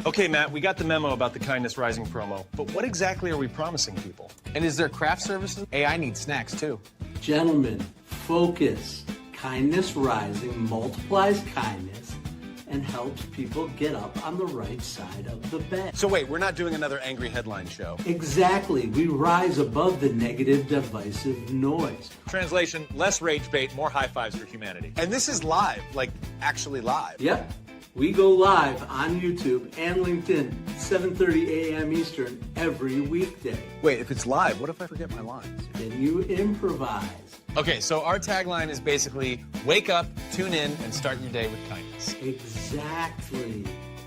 Okay, Matt, we got the memo about the Kindness Rising promo, but what exactly are we promising people? And is there craft services? Hey, I need snacks too. Gentlemen, focus. Kindness Rising multiplies kindness and helps people get up on the right side of the bed. So wait, we're not doing another angry headline show. Exactly. We rise above the negative, divisive noise. Translation, less rage bait, more high fives for humanity. And this is live, like actually live. Yep. We go live on YouTube and LinkedIn, 7:30 a.m. Eastern every weekday. Wait, if it's live, what if I forget my lines? Then you improvise. Okay, so our tagline is basically wake up, tune in, and start your day with kindness. Exactly.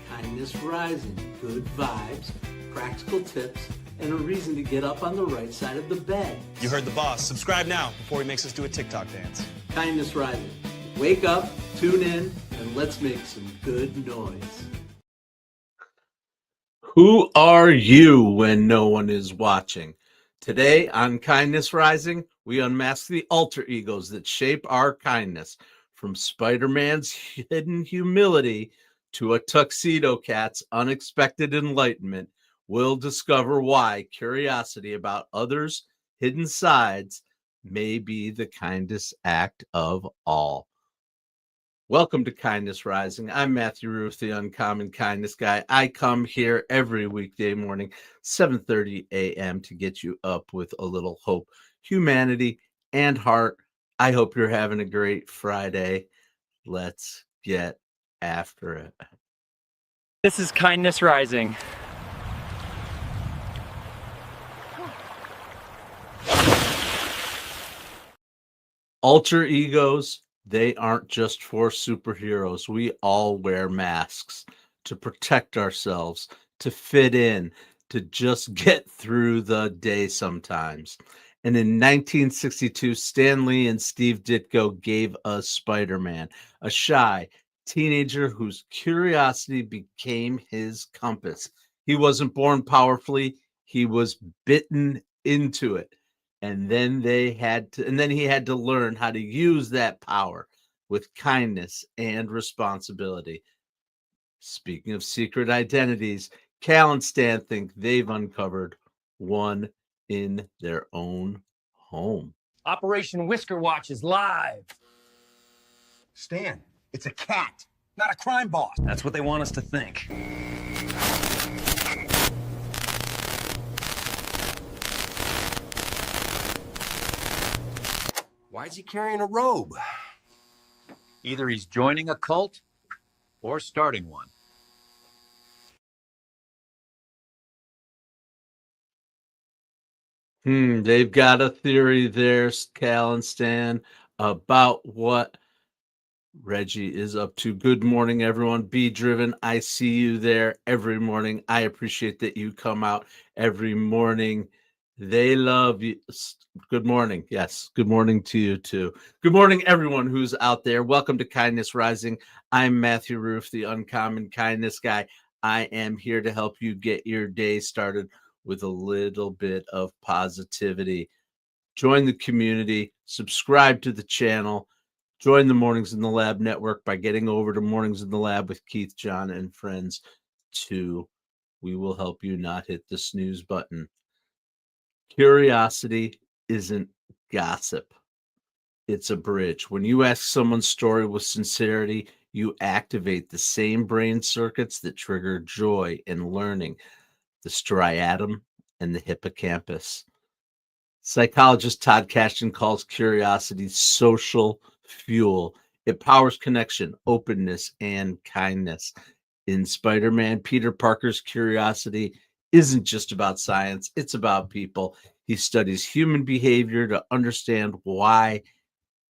Kindness Rising. Good vibes, practical tips, and a reason to get up on the right side of the bed. You heard the boss. Subscribe now before he makes us do a TikTok dance. Kindness Rising. Wake up, tune in, and let's make some good noise. Who are you when no one is watching? Today on Kindness Rising, we unmask the alter egos that shape our kindness, from Spider-Man's hidden humility to a tuxedo cat's unexpected enlightenment. We'll discover why curiosity about others' hidden sides may be the kindest act of all. Welcome to Kindness Rising. I'm Matthew Rouff, the Uncommon Kindness Guy. I come here every weekday morning, 7:30 a.m. to get you up with a little hope, humanity, and heart. I hope you're having a great Friday. Let's get after it. This is Kindness Rising. Alter egos, they aren't just for superheroes. We all wear masks to protect ourselves, to fit in, to just get through the day sometimes. And in 1962, Stan Lee and Steve Ditko gave us Spider-Man, a shy teenager whose curiosity became his compass. He wasn't born powerfully, he was bitten into it. And then he had to learn how to use that power with kindness and responsibility. Speaking of secret identities, Cal and Stan think they've uncovered one in their own home. Operation Whisker Watch is live. Stan, it's a cat, not a crime boss. That's what they want us to think. Why is he carrying a robe? Either he's joining a cult or starting one. They've got a theory there, Cal and Stan, about what Reggie is up to. Good morning, everyone. Be driven. I see you there every morning. I appreciate that you come out every morning. They love you. Good morning. Yes. Good morning to you too. Good morning, everyone who's out there. Welcome to Kindness Rising. I'm Matthew Rouff, the Uncommon Kindness Guy. I am here to help you get your day started with a little bit of positivity. Join the community, subscribe to the channel, join the Mornings in the Lab network by getting over to Mornings in the Lab with Keith, John, and friends too. We will help you not hit the snooze button. Curiosity isn't gossip. It's a bridge. When you ask someone's story with sincerity, you activate the same brain circuits that trigger joy and learning, the striatum and the hippocampus. Psychologist Todd Kashdan calls curiosity social fuel. It powers connection, openness, and kindness. In Spider-Man, Peter Parker's curiosity isn't just about science, it's about people. He studies human behavior to understand why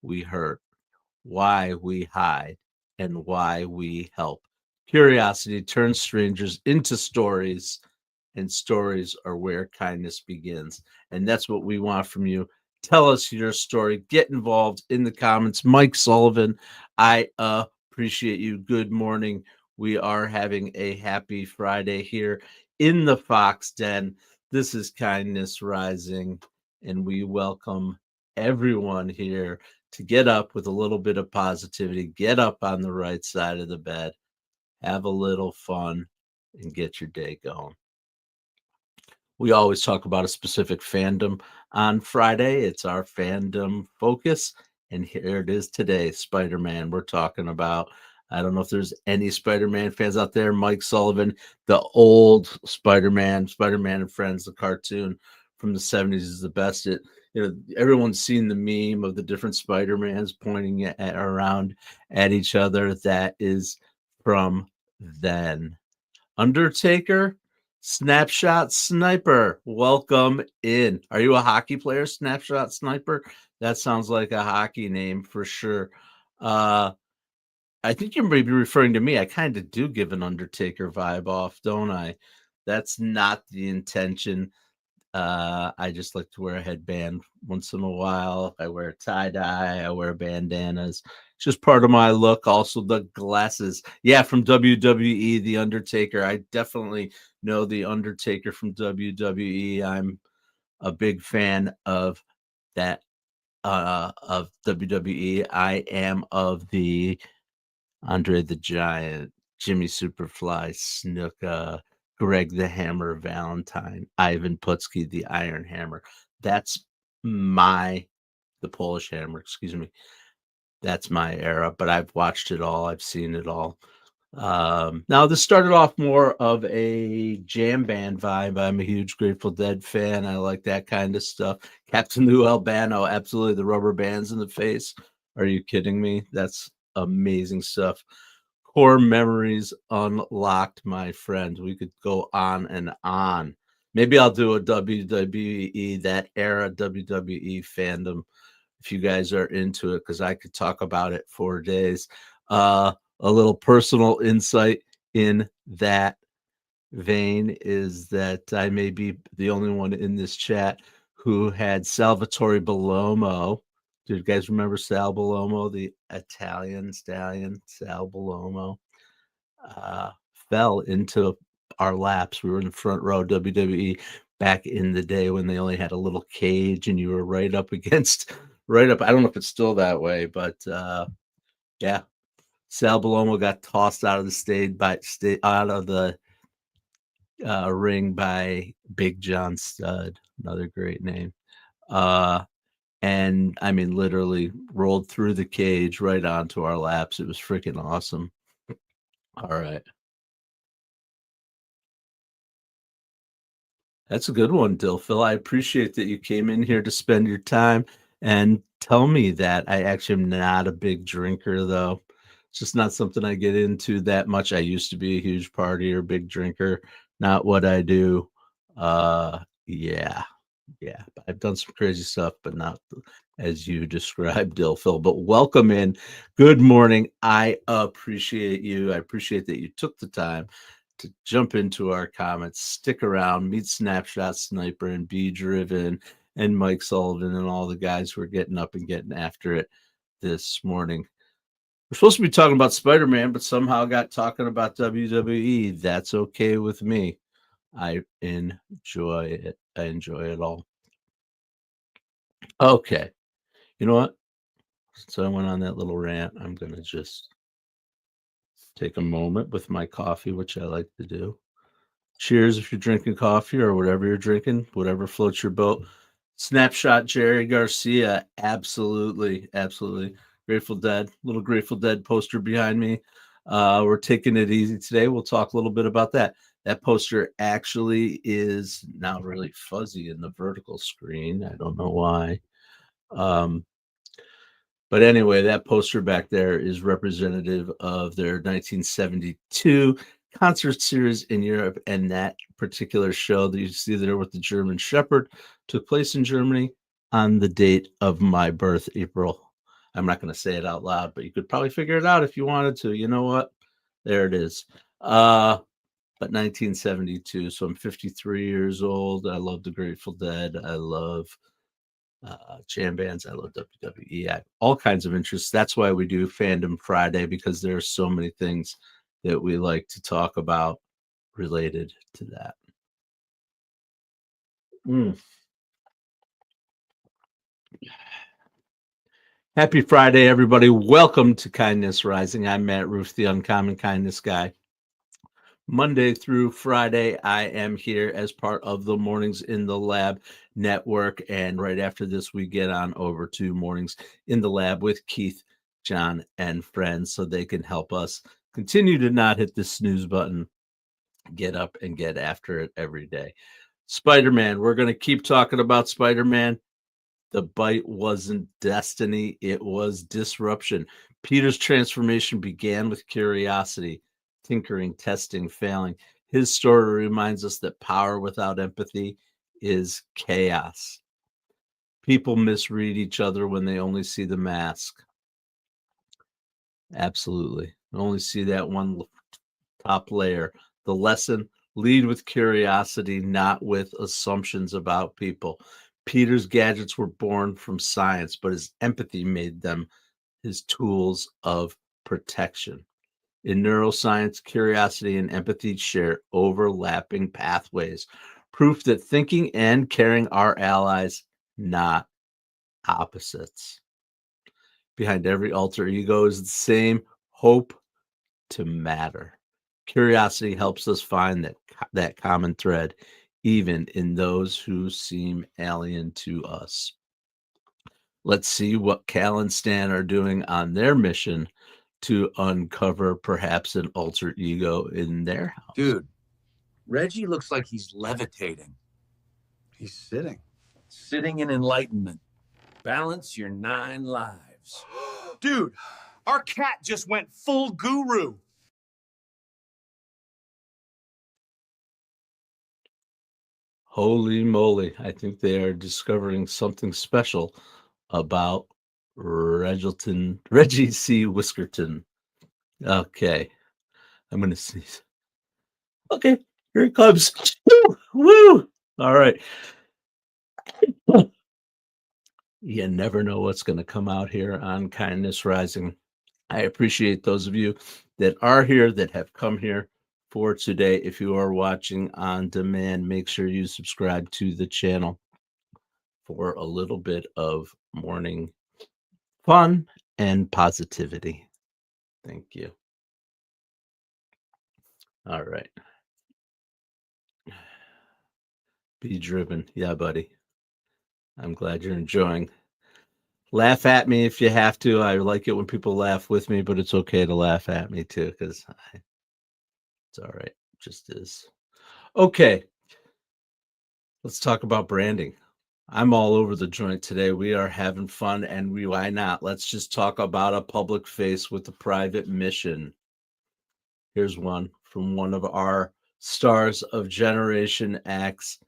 we hurt, why we hide, and why we help. Curiosity turns strangers into stories, and stories are where kindness begins. And that's what we want from you. Tell us your story. Get involved in the comments. Mike Sullivan, I appreciate you. Good morning. We are having a happy Friday here in the Fox Den. This is Kindness Rising, and we welcome everyone here to get up with a little bit of positivity, get up on the right side of the bed, have a little fun, and get your day going. We always talk about a specific fandom on Friday. It's our fandom focus. And here it is today, Spider-Man. We're talking about, I don't know if there's any Spider-Man fans out there. Mike Sullivan, the old Spider-Man and Friends, the cartoon from the 70s is the best. Everyone's seen the meme of the different Spider-Mans pointing around at each other. That is from then. Undertaker, Snapshot Sniper, welcome in. Are you a hockey player, Snapshot Sniper? That sounds like a hockey name for sure. I think you may be referring to me. I kind of do give an Undertaker vibe off, don't I? That's not the intention. I just like to wear a headband once in a while. I wear tie-dye, I wear bandanas. It's just part of my look. Also the glasses. Yeah, from WWE, The Undertaker. I definitely know The Undertaker from WWE. I'm a big fan of that of WWE. I am of the Andre the Giant, Jimmy Superfly Snuka, Greg the Hammer Valentine, Ivan Putski the Iron Hammer. That's the Polish Hammer, excuse me. That's my era, but I've watched it all. I've seen it all. Now this started off more of a jam band vibe. I'm a huge Grateful Dead fan. I like that kind of stuff. Captain Lou Albano, absolutely. The rubber bands in the face. Are you kidding me? That's amazing stuff. Core memories unlocked, my friends. We could go on and on. Maybe I'll do a WWE, that era WWE fandom, if you guys are into it, because I could talk about it for days. A little personal insight in that vein is that I may be the only one in this chat who had Salvatore Bellomo. Do you guys remember Sal Bellomo, the Italian stallion? Sal Bellomo fell into our laps. We were in the front row, WWE, back in the day when they only had a little cage and you were right up. I don't know if it's still that way, but yeah. Sal Bellomo got tossed out of the out of the ring by Big John Studd, another great name. And I mean, literally rolled through the cage right onto our laps. It was freaking awesome. All right. That's a good one, Dilphil. I appreciate that you came in here to spend your time and tell me that. I actually am not a big drinker, though. It's just not something I get into that much. I used to be a huge partier, big drinker. Not what I do. Yeah. I've done some crazy stuff, but not as you described, Dilphil. But welcome in. Good morning. I appreciate you. I appreciate that you took the time to jump into our comments, stick around, meet Snapshot Sniper and Be Driven and Mike Sullivan and all the guys who are getting up and getting after it this morning. We're supposed to be talking about Spider-Man, but somehow got talking about WWE. That's okay with me. I enjoy it. I enjoy it all. Okay. You know what? Since I went on that little rant, I'm going to just take a moment with my coffee, which I like to do. Cheers if you're drinking coffee or whatever you're drinking, whatever floats your boat. Snapshot Jerry Garcia, absolutely. Grateful Dead, little Grateful Dead poster behind me. We're taking it easy today. We'll talk a little bit about that. That poster actually is now really fuzzy in the vertical screen. I don't know why. But anyway, that poster back there is representative of their 1972 concert series in Europe, and that particular show that you see there with the German Shepherd took place in Germany on the date of my birth, April. I'm not going to say it out loud, but you could probably figure it out if you wanted to. You know what? There it is. But 1972, so I'm 53 years old. I love the Grateful Dead. I love jam bands. I love WWE. I have all kinds of interests. That's why we do Fandom Friday, because there are so many things that we like to talk about related to that. Happy Friday, everybody. Welcome to Kindness Rising. I'm Matt Rouff, the Uncommon Kindness Guy. Monday through Friday, I am here as part of the Mornings in the Lab network. And right after this, we get on over to Mornings in the Lab with Keith, John, and friends so they can help us continue to not hit the snooze button, get up and get after it every day. Spider-Man, we're going to keep talking about Spider-Man. The bite wasn't destiny, it was disruption. Peter's transformation began with curiosity, tinkering, testing, failing. His story reminds us that power without empathy is chaos. People misread each other when they only see the mask. Absolutely. Only see that one top layer. The lesson: lead with curiosity, not with assumptions about people. Peter's gadgets were born from science, but his empathy made them his tools of protection. In neuroscience, curiosity and empathy share overlapping pathways, proof that thinking and caring are allies, not opposites. Behind every alter ego is the same hope to matter. Curiosity helps us find that common thread, even in those who seem alien to us. Let's see what Cal and Stan are doing on their mission to uncover perhaps an alter ego in their house. Dude, Reggie looks like he's levitating. He's sitting. Sitting in enlightenment. Balance your 9 lives. Dude, our cat just went full guru. Holy moly, I think they are discovering something special about Reggie C. Whiskerton. Okay, I'm going to sneeze. Okay, here it comes. Woo! Woo! All right. You never know what's going to come out here on Kindness Rising. I appreciate those of you that are here, that have come here for today. If you are watching on demand, make sure you subscribe to the channel for a little bit of morning fun and positivity. Thank you. All right. Be driven. Yeah, buddy. I'm glad you're enjoying. Laugh at me if you have to. I like it when people laugh with me, but it's okay to laugh at me too, because it's all right. It just is. Okay. Let's talk about branding. I'm all over the joint today. We are having fun, and why not? Let's just talk about a public face with a private mission. Here's one from one of our stars of Generation X.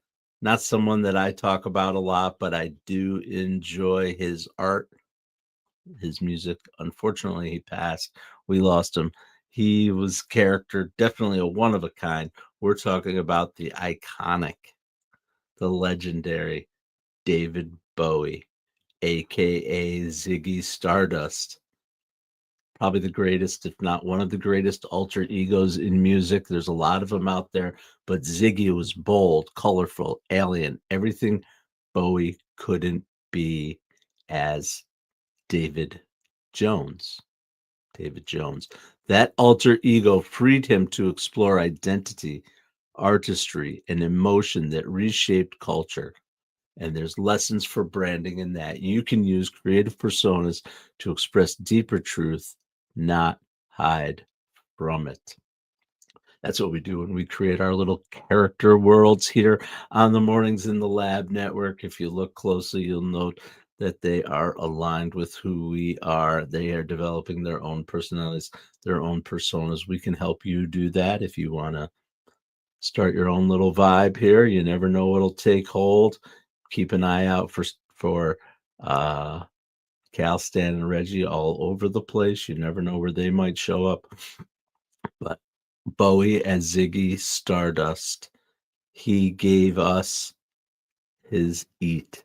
Not someone that I talk about a lot, but I do enjoy his art, his music. Unfortunately, he passed. We lost him. He was character, definitely a one of a kind. We're talking about the iconic, the legendary David Bowie, aka Ziggy Stardust. Probably the greatest, if not one of the greatest alter egos in music. There's a lot of them out there, but Ziggy was bold, colorful, alien, everything Bowie couldn't be as David Jones. David Jones. That alter ego freed him to explore identity, artistry, and emotion that reshaped culture. And there's lessons for branding in that. You can use creative personas to express deeper truth, not hide from it. That's what we do when we create our little character worlds here on the Mornings in the Lab network. If you look closely, you'll note that they are aligned with who we are. They are developing their own personalities, their own personas. We can help you do that if you want to start your own little vibe here. You never know what'll take hold. Keep an eye out for Cal, Stan, and Reggie all over the place. You never know where they might show up. But Bowie as Ziggy Stardust, he gave us his eat.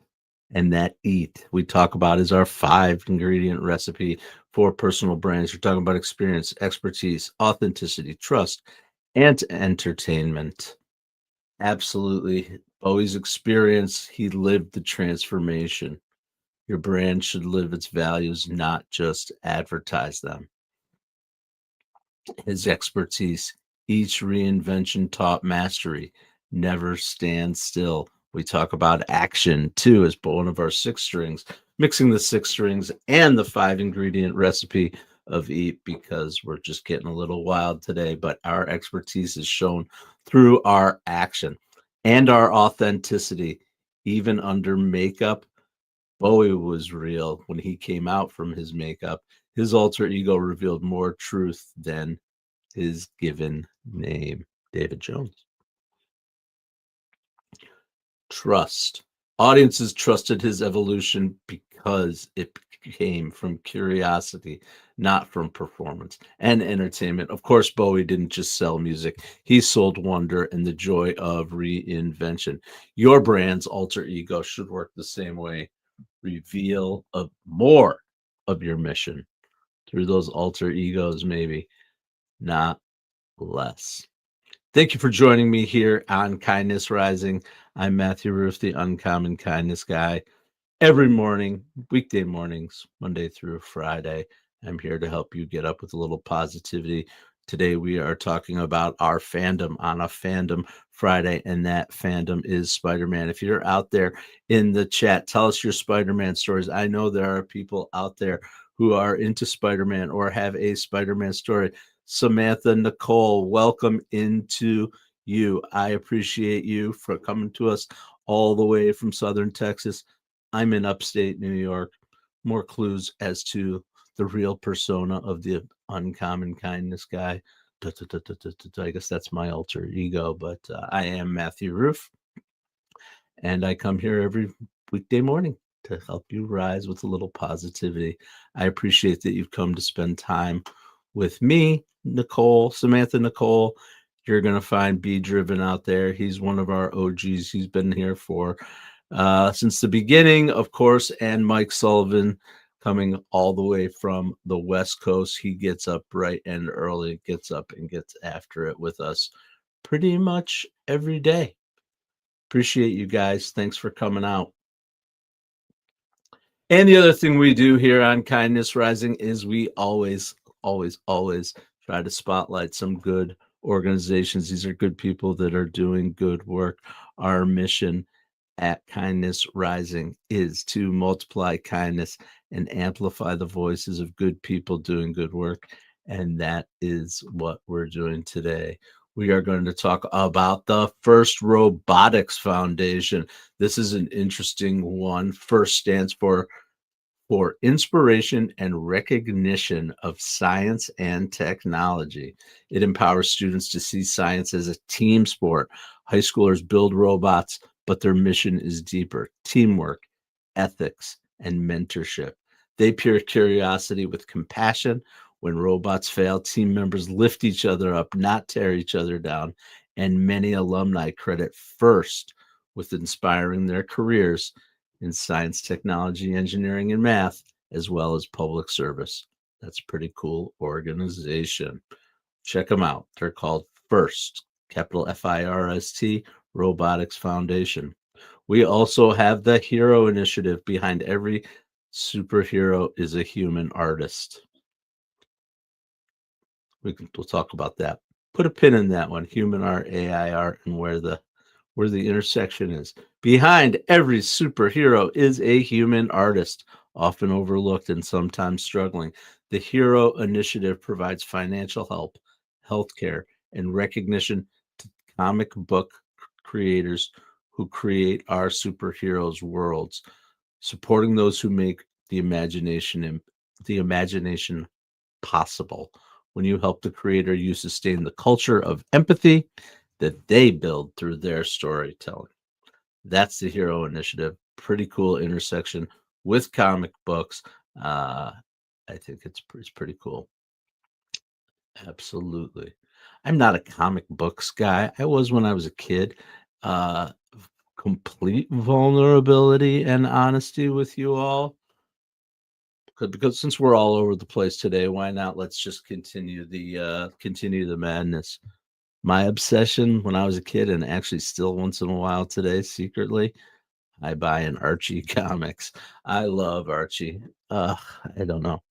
And that eat we talk about is our 5-ingredient recipe for personal brands. You're talking about experience, expertise, authenticity, trust, and entertainment. Absolutely. Bowie's experience, he lived the transformation. Your brand should live its values, not just advertise them. His expertise, Each reinvention taught mastery. Never stand still. We talk about action too as one of our 6 strings, mixing the 6 strings and the 5 ingredient recipe of eat because we're just getting a little wild today. But our expertise is shown through our action and our authenticity, even under makeup. Bowie was real when he came out from his makeup. His alter ego revealed more truth than his given name. David Jones. Trust. Audiences trusted his evolution because it came from curiosity, not from performance and entertainment. Of course, Bowie didn't just sell music, he sold wonder and the joy of reinvention. Your brand's alter ego should work the same way. Reveal more of your mission through those alter egos, maybe, not less. Thank you for joining me here on Kindness Rising. I'm Matthew Rouff, the Uncommon Kindness Guy. Every morning, weekday mornings, Monday through Friday, I'm here to help you get up with a little positivity. Today, we are talking about our fandom on a Fandom Friday, and that fandom is Spider-Man. If you're out there in the chat, tell us your Spider-Man stories. I know there are people out there who are into Spider-Man or have a Spider-Man story. Samantha Nicole, welcome into you. I appreciate you for coming to us all the way from Southern Texas. I'm in upstate New York. More clues as to the real persona of the Uncommon Kindness Guy. I guess that's my alter ego, but I am Matthew Rouff, and I come here every weekday morning to help you rise with a little positivity. I appreciate that you've come to spend time with me, Nicole, Samantha Nicole. You're going to find Be Driven out there. He's one of our OGs. He's been here for since the beginning, of course, and Mike Sullivan coming all the way from the West Coast. He gets up bright and early, gets up and gets after it with us pretty much every day. Appreciate you guys. Thanks for coming out. And the other thing we do here on Kindness Rising is we always try to spotlight some good organizations. These are good people that are doing good work. Our mission at Kindness Rising is to multiply kindness and amplify the voices of good people doing good work. And that is what we're doing today. We are going to talk about the First Robotics Foundation. This is an interesting one. FIRST stands for inspiration and recognition of science and technology. It empowers students to see science as a team sport. High schoolers build robots, but their mission is deeper: teamwork, ethics, and mentorship. They pair curiosity with compassion. When robots fail, team members lift each other up, not tear each other down. And many alumni credit FIRST with inspiring their careers in science, technology, engineering, and math, as well as public service. That's a pretty cool organization. Check them out. They're called FIRST, capital FIRST, Robotics Foundation. We also have the Hero Initiative. Behind every superhero is a human artist. We'll talk about that. Put a pin in that one: human art, AI art, and where the intersection is. Behind every superhero is a human artist, often overlooked and sometimes struggling. The Hero Initiative provides financial help, healthcare, and recognition to comic book creators who create our superheroes' worlds, supporting those who make the imagination possible. When you help the creator, you sustain the culture of empathy that they build through their storytelling. That's the Hero Initiative. Pretty cool intersection with comic books. I think it's pretty cool. Absolutely. I'm not a comic books guy. I was when I was a kid. Complete vulnerability and honesty with you all. Because since we're all over the place today, why not? Let's just continue the madness. My obsession when I was a kid, and actually still once in a while today, secretly, I buy an Archie comics. I love Archie. I don't know.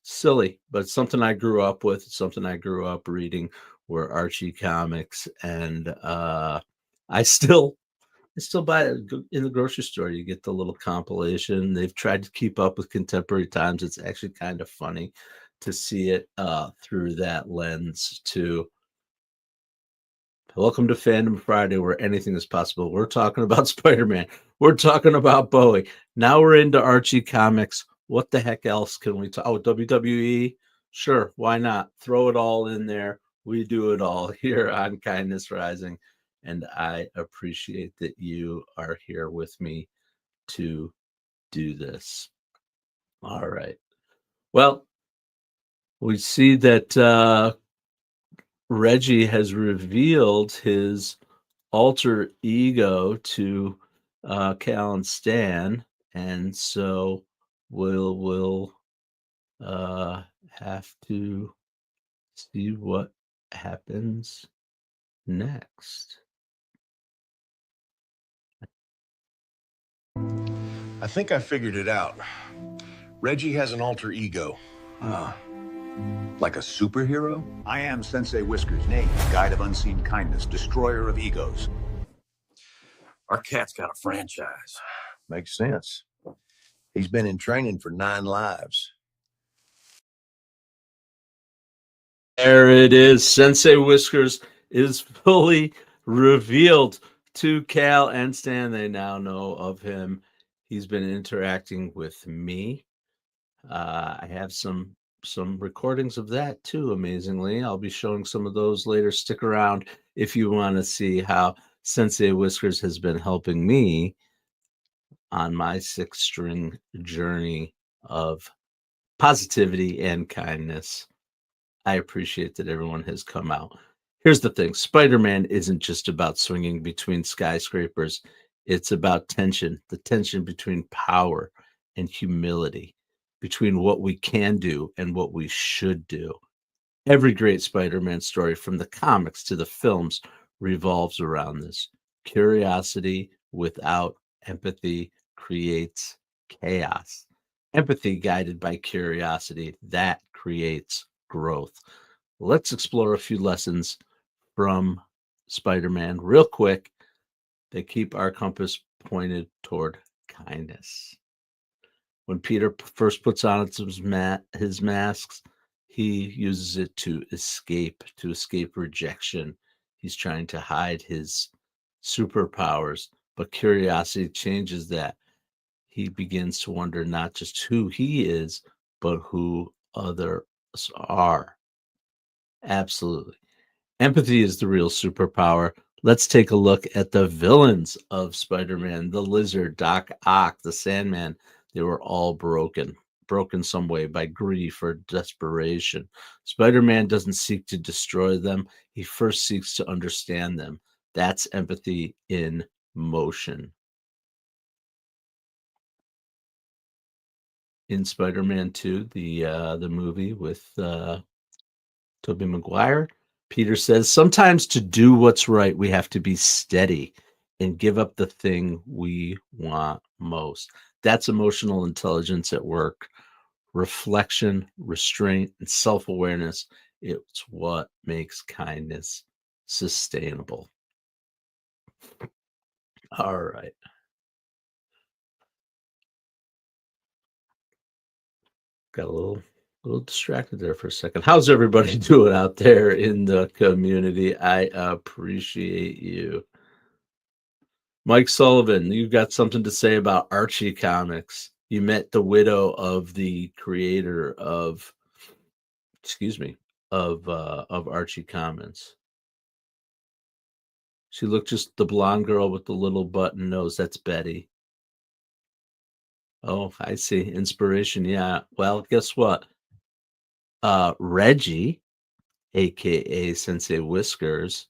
silly, but something I grew up with, something I grew up reading were Archie comics, and I still buy it in the grocery store. You get the little compilation. They've tried to keep up with contemporary times. It's actually kind of funny to see it through that lens too. Welcome to Fandom Friday, where anything is possible. We're talking about Spider-Man. We're talking about Bowie. Now we're into Archie comics. What the heck else can we talk? Oh, WWE? Sure, why not? Throw it all in there. We do it all here on Kindness Rising. And I appreciate that you are here with me to do this. All right. Well, we see that Reggie has revealed his alter ego to Cal and Stan, and so we'll have to see what happens next. I think I figured it out. Reggie has an alter ego. Like a superhero? I am Sensei Whiskers, name, guide of unseen kindness, destroyer of egos. Our cat's got a franchise. Makes sense. He's been in training for 9 lives. There it is. Sensei Whiskers is fully revealed to Cal and Stan. They now know of him. He's been interacting with me. I have some recordings of that too, amazingly. I'll be showing some of those later. Stick around if you want to see how Sensei Whiskers has been helping me on my 6-string journey of positivity and kindness. I appreciate that everyone has come out. Here's the thing. Spider-Man isn't just about swinging between skyscrapers. It's about tension, the tension between power and humility, between what we can do and what we should do. Every great Spider-Man story, from the comics to the films, revolves around this. Curiosity without empathy creates chaos. Empathy guided by curiosity, that creates growth. Let's explore a few lessons from Spider-Man real quick. They keep our compass pointed toward kindness. When Peter first puts on his masks, he uses it to escape rejection. He's trying to hide his superpowers, but curiosity changes that. He begins to wonder not just who he is, but who others are. Absolutely. Empathy is the real superpower. Let's take a look at the villains of Spider-Man: the Lizard, Doc Ock, the Sandman. They were all broken some way by grief or desperation. Spider-Man doesn't seek to destroy them. He first seeks to understand them. That's empathy in motion. In Spider-Man 2, the movie with Tobey Maguire, Peter says, sometimes to do what's right, we have to be steady and give up the thing we want most. That's emotional intelligence at work. Reflection, restraint, and self-awareness. It's what makes kindness sustainable. All right. Got a little distracted there for a second. How's everybody doing out there in the community? I appreciate you. Mike Sullivan, you got something to say about Archie comics. You met the widow of the creator of Archie Comics. She looked just the blonde girl with the little button nose. That's Betty. Oh, I see. Inspiration. Yeah. Well, guess what? Reggie, aka Sensei Whiskers,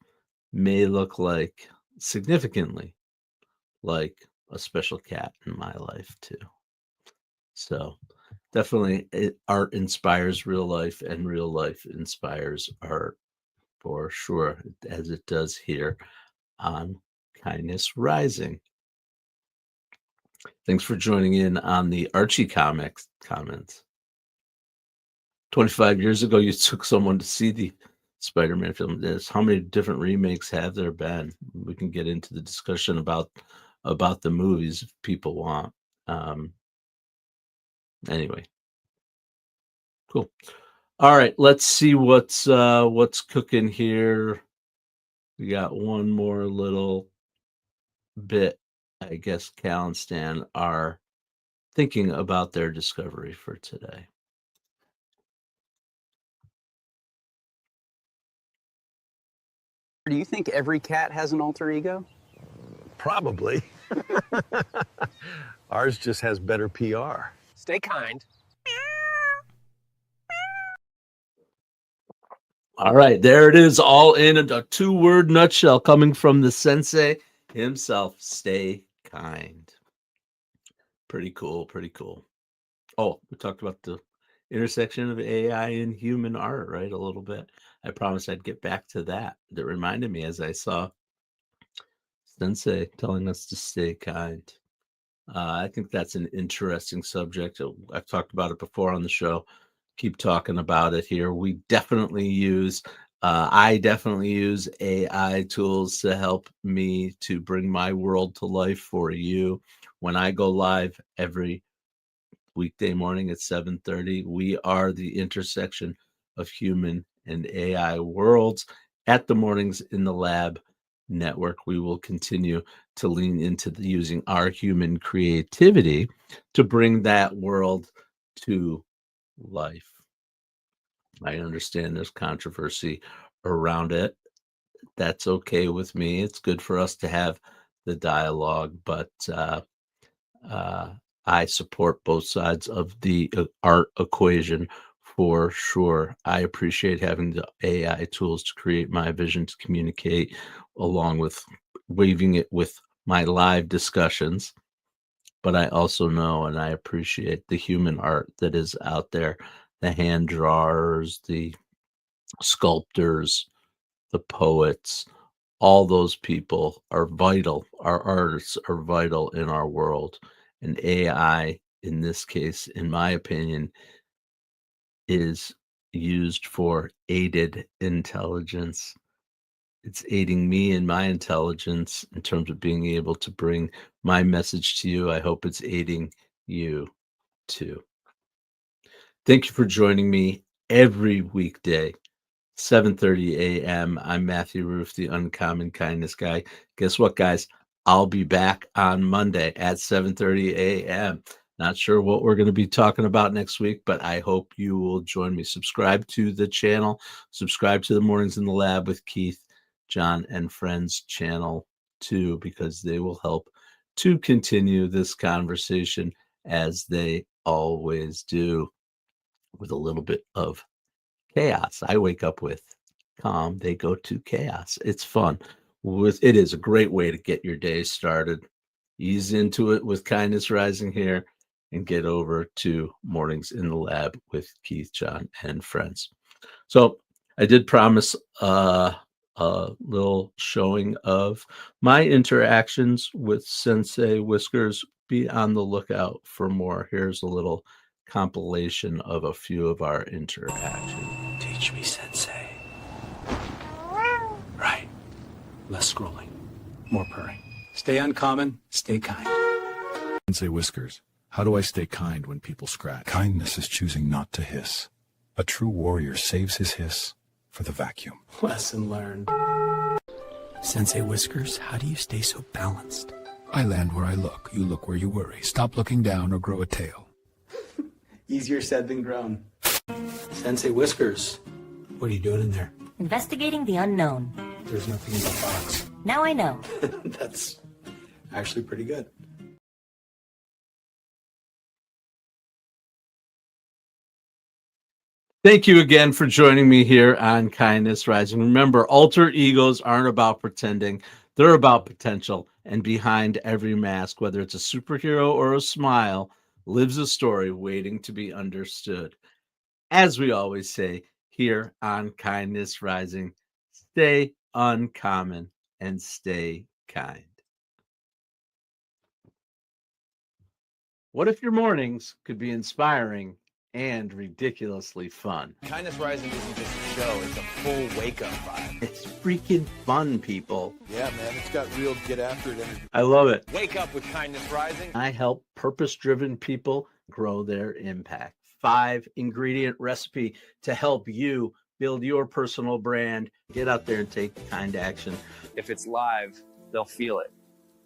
may look like significantly like a special cat in my life too. So definitely art inspires real life, and real life inspires art for sure, as it does here on Kindness Rising. Thanks for joining in on the Archie comics comments. 25 years ago, you took someone to see the Spider-Man film. There's how many different remakes have there been? We can get into the discussion about the movies if people want. Anyway, cool. All right, let's see what's cooking here. We got one more little bit. I guess Cal and Stan are thinking about their discovery for today. Do you think every cat has an alter ego? Probably. Ours just has better PR. Stay kind. All right, there it is, all in a two-word nutshell coming from the sensei himself. Stay kind. Pretty cool, pretty cool. Oh, we talked about the intersection of AI and human art, right? A little bit. I promised I'd get back to that. That reminded me as I saw Sensei telling us to stay kind. I think that's an interesting subject. I've talked about it before on the show. Keep talking about it here. I definitely use AI tools to help me to bring my world to life for you. When I go live every weekday morning at 7:30, we are the intersection of human and AI worlds at the Mornings in the Lab network. We will continue to lean into using our human creativity to bring that world to life. I understand there's controversy around it. That's okay with me. It's good for us to have the dialogue, but I support both sides of the art equation for sure. I appreciate having the AI tools to create my vision, to communicate, along with weaving it with my live discussions. But I also know and I appreciate the human art that is out there, the hand drawers, the sculptors, the poets. All those people are vital. Our artists are vital in our world. And AI, in this case, in my opinion, is used for aided intelligence. It's aiding me in my intelligence in terms of being able to bring my message to you. I hope it's aiding you too. Thank you for joining me every weekday, 7:30 a.m. I'm Matthew Rouff, the Uncommon Kindness Guy. Guess what, guys? I'll be back on Monday at 7:30 a.m. Not sure what we're going to be talking about next week, but I hope you will join me. Subscribe to the channel. Subscribe to the Mornings in the Lab with Keith, John, and Friends channel too, because they will help to continue this conversation as they always do, with a little bit of chaos. I wake up with calm. They go to chaos. It's fun. It is a great way to get your day started. Ease into it with Kindness Rising here and get over to Mornings in the Lab with Keith, John, and Friends. So I did promise a little showing of my interactions with Sensei Whiskers. Be on the lookout for more. Here's a little compilation of a few of our interactions. Teach me, Sensei. Right. Less scrolling. More purring. Stay uncommon. Stay kind. Sensei Whiskers, how do I stay kind when people scratch? Kindness is choosing not to hiss. A true warrior saves his hiss for the vacuum. Lesson learned. Sensei Whiskers, how do you stay so balanced? I land where I look. You look where you worry. Stop looking down or grow a tail. Easier said than grown. Sensei Whiskers, what are you doing in there? Investigating the unknown. There's nothing in the box. Now I know. That's actually pretty good. Thank you again for joining me here on Kindness Rising. Remember, alter egos aren't about pretending. They're about potential. And behind every mask, whether it's a superhero or a smile, lives a story waiting to be understood. As we always say here on Kindness Rising, stay uncommon and stay kind. What if your mornings could be inspiring and ridiculously fun. Kindness Rising isn't just a show, it's a full wake-up vibe. It's freaking fun, people. Yeah, man, it's got real get after it energy. I love it. Wake up with Kindness Rising. I help purpose-driven people grow their impact. 5-ingredient recipe to help you build your personal brand. Get out there and take kind action. If it's live, they'll feel it.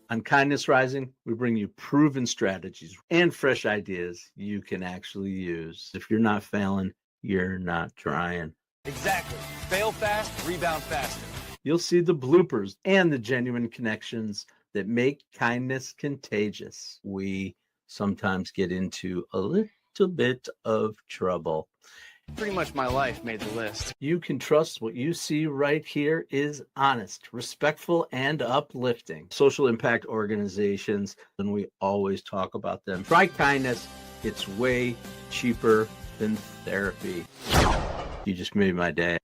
On Kindness Rising, we bring you proven strategies and fresh ideas you can actually use. If you're not failing, you're not trying. Exactly. Fail fast, rebound faster. You'll see the bloopers and the genuine connections that make kindness contagious. We sometimes get into a little bit of trouble. Pretty much my life made the list. You can trust what you see right here is honest, respectful, and uplifting. Social impact organizations, and we always talk about them. Try kindness. It's way cheaper than therapy. You just made my day.